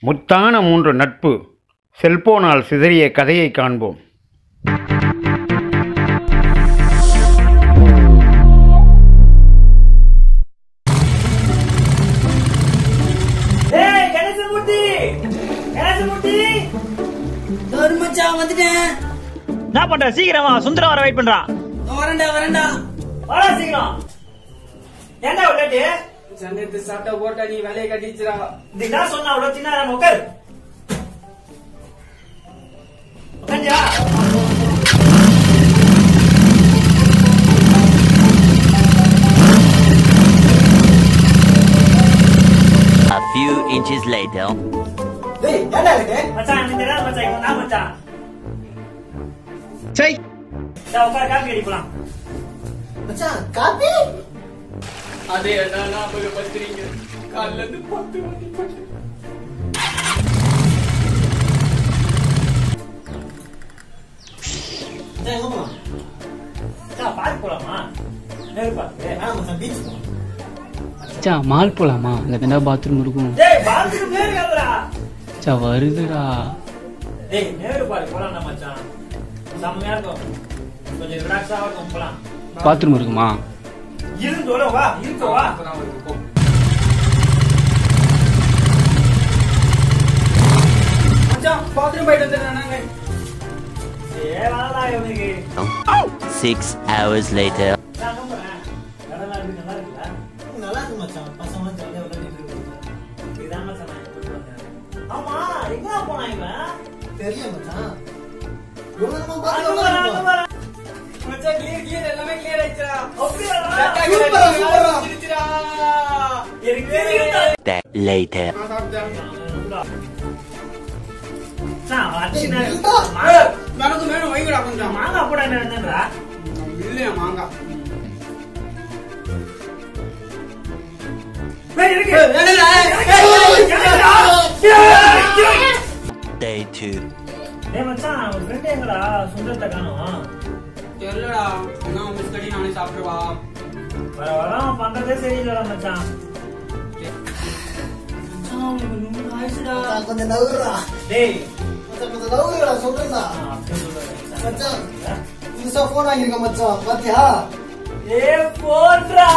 முத்தான 3 நட்பு செல்போனால் சிதறிய கதையை காண்போம். என்ன பண்ற? சீக்கிரமா சுந்தரம் வர வெயிட் பண்றான். வரண்டா வாடா சீக்கிரம். ஏன்டா உள்ளே சங்கத்து சாப்பிட்ட போட்டா நீ வேலையை கட்டிச்சுடா. இதுதான் சொன்னா அவ்வளவு சின்ன உட்கார். உட்காஞ்சா A few inches later. டேய் என்னடா இது? மச்சான் எனக்கு தெரியாது மச்சான், இவன் தான் மச்சான். சை டா உட்கார், காப்பி அடிக்கலாம். மச்சான் காப்பி அதே நான் போய் பத்திரீங்க கால்ல இருந்து 10 மணி போட்டு. டேய் எங்க போலாம்? மச்சான் பார்க் போலாமா? நேரு பார்க். மச்சான் பீச் போலாம். அச்சா மால் போலாமா? அங்க தானே பாத்ரூம் இருக்கும். டேய் பாத்ரூம் நேரு காதுடா. அச்சா வருதுடா. டேய் நேரு பார்க் போலாம் மச்சான். செம்மையா இருக்கும். கொஞ்சம் ரிலாக்ஸா இருக்கும் போலாம். பாத்ரூம் இருக்குமா? இருந்தோட வா, இருக்க வா. மச்சான் பாத்ரூம் போயிட்டு வந்துறானே. வாடா இவனுக்கு. 6 hours later. நான் நம்புறேன். நல்லா இருக்குல்ல? நல்லா இருக்கு மச்சான். பசங்க ஜாலியா விளையாடிட்டு இருக்காங்க. இதான் மச்சான் நான் போயிட்டு வந்தேன். ஆமா, எங்க போனா இவன்? தெரியும் மச்சான். இவங்க நம்ம அங்க பாத்ரூம் வரா. மச்சான் கிளியர் எல்லாமே கிளியர் ஆயிடுச்சுடா. அப்படியே சூப்பரா சிரிச்சுடா. That later. நான் சாப்பிட்டேன். எனக்கு வேணும் வைங்கடா கொஞ்சம். மாங்காய் போட என்னன்றா? இல்லையா மாங்காய் Day 2. டேய் மச்சான், உன் ஃப்ரெண்ட் எங்கடா? சுந்தரத்தை காணோம். தெரியலடா. என்ன மிஸ் கட்டி நானே சாப்பிடுவா. வர வர அவன் பண்றதே சரியில்லடா மச்சான். கொஞ்சம் நவுறா. டேய் கொஞ்சம் நவுறா சொல்றா. அப்படி சொல்றேன் மச்சான் புதுசா போன் வாங்கிருக்க மச்சான் பாத்தியா? போட்றா.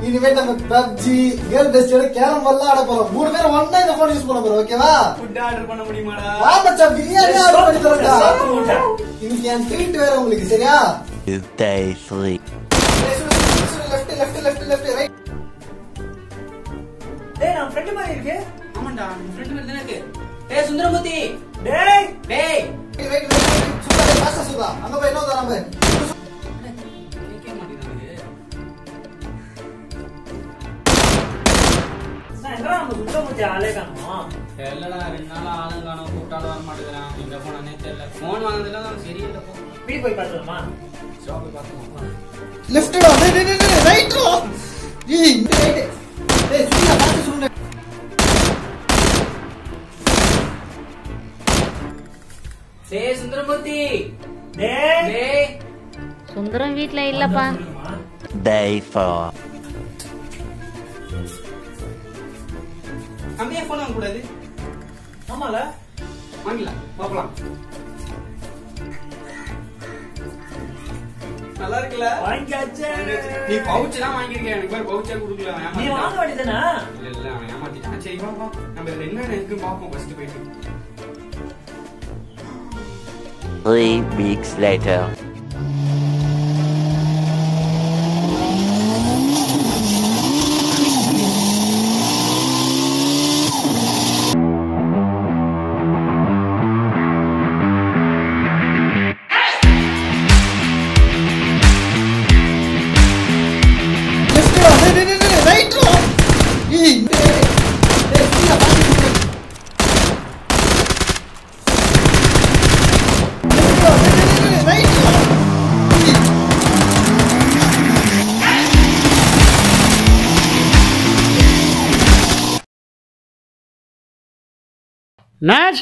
இனிமே நம்ம பப்ஜி கேர்ள் பெஸ்டோட கேரம் எல்லாம் ஆட போறோம். 3 பேரும் ஒண்ணா இந்த போன் யூஸ் பண்ண போறோம். ஓகேவா? ஃபுட் ஆர்டர் பண்ண முடியுமாடா? வா மச்சான் பிரியாணி ஆர்டர் பண்ணி தரடா. இன்னைக்கு என் ட்ரீட் வேற உங்களுக்கு சரியா? Day 3. Left right. டேய் நான் ஃப்ரெண்ட் மாதிரி இருக்கு. ஆமாடா ஃப்ரெண்ட் மாதிரி தானே இருக்கு. டேய் சுந்தரமூர்த்தி. டேய் டேய் வெயிட் சுதா பாஸ்டா சுதா. அங்க போய் இன்னொரு தரம்பு. நான் எங்கடா நம்ம சுத்தமுத்தி ஆளே காணோம். தெரியலடா 2 நாள் ஆளுங்க காணோம். கூட்டால வர மாட்டேங்கிறான். எங்க போனானே தெரியல. போன் வாங்குனதுல தான் சரியில்லை போ. வீடு போய் பார்த்துமா? ஷாப் போய் பாத்துமா. லெஃப்ட் வா. டேய் ரைட் வா. ஏய் ரைட். டேய் சுதா பாத்து சுண்டு. டேய் சுந்தரமூர்த்தி. டேய் சுந்தரம் வீட்ல இல்லப்பா. Day 4. கம்மியா போன் வாங்க கூடாது. ஆமால வாங்கலாம் பாப்பலாம். நல்லா இருக்குல? வாங்கியாச்சே. நீ பவுச் தான் வாங்கிருக்க. எனக்கு பேர் பவுச்சா கொடுக்கல. நீ வாங்க வேண்டியதானே? இல்ல அவன் ஏமாத்திட்டான். சரி வா வா நம்ம இதுல என்ன இருக்கு பாப்போம் ஃபர்ஸ்ட் போயிட்டு. 3 weeks later. ரைட் வா. ஏய் டேய் சுதா பாத்து ரைட் வா. நர்ஸ்,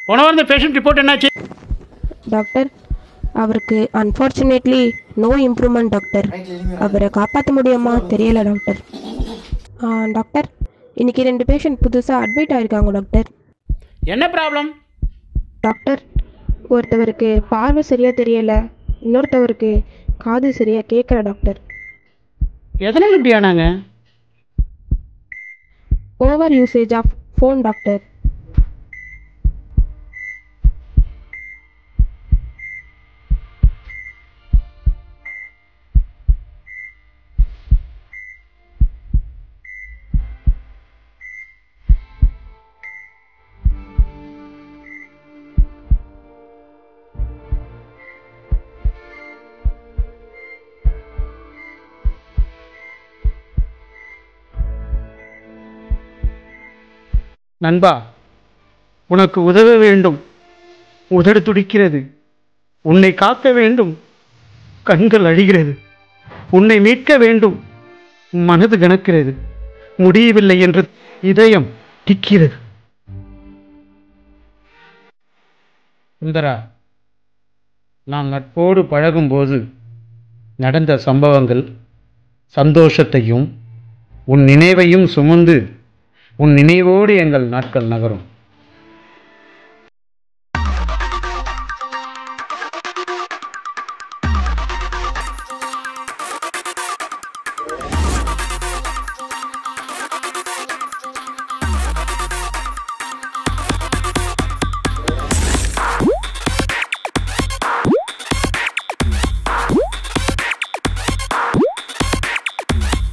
போன வாரம் இந்த பேஷண்ட் ரிப்போர்ட் என்னாச்சு? டாக்டர், அவருக்கு அன்ஃபார்ச்சுனேட்லி நோ இம்ப்ரூவ்மெண்ட் டாக்டர். அவரை காப்பாற்ற முடியுமா தெரியல டாக்டர். டாக்டர், இன்னைக்கு 2 பேஷண்ட் புதுசாக அட்மிட் ஆயிருக்காங்க டாக்டர். என்ன ப்ராப்ளம்? டாக்டர், ஒருத்தவருக்கு பார்வை சரியாக தெரியல, இன்னொருத்தவருக்கு காது சரியாக கேட்கல டாக்டர். எதனால் இப்படி ஆனாங்க? Over usage of phone doctor. நண்பா, உனக்கு உதவ வேண்டும். உதடு துடிக்கிறது. உன்னை காக்க வேண்டும். கண்கள் அழிகிறது. உன்னை மீட்க வேண்டும். மனது கணக்கிறது. முடியவில்லை என்று இதயம் திக்கிறது. சுந்தரா, நான் நட்போடு பழகும்போது நடந்த சம்பவங்கள் சந்தோஷத்தையும் உன் நினைவையும் சுமந்து உன் நினைவோடு எங்கள் நாட்கள் நகரும்.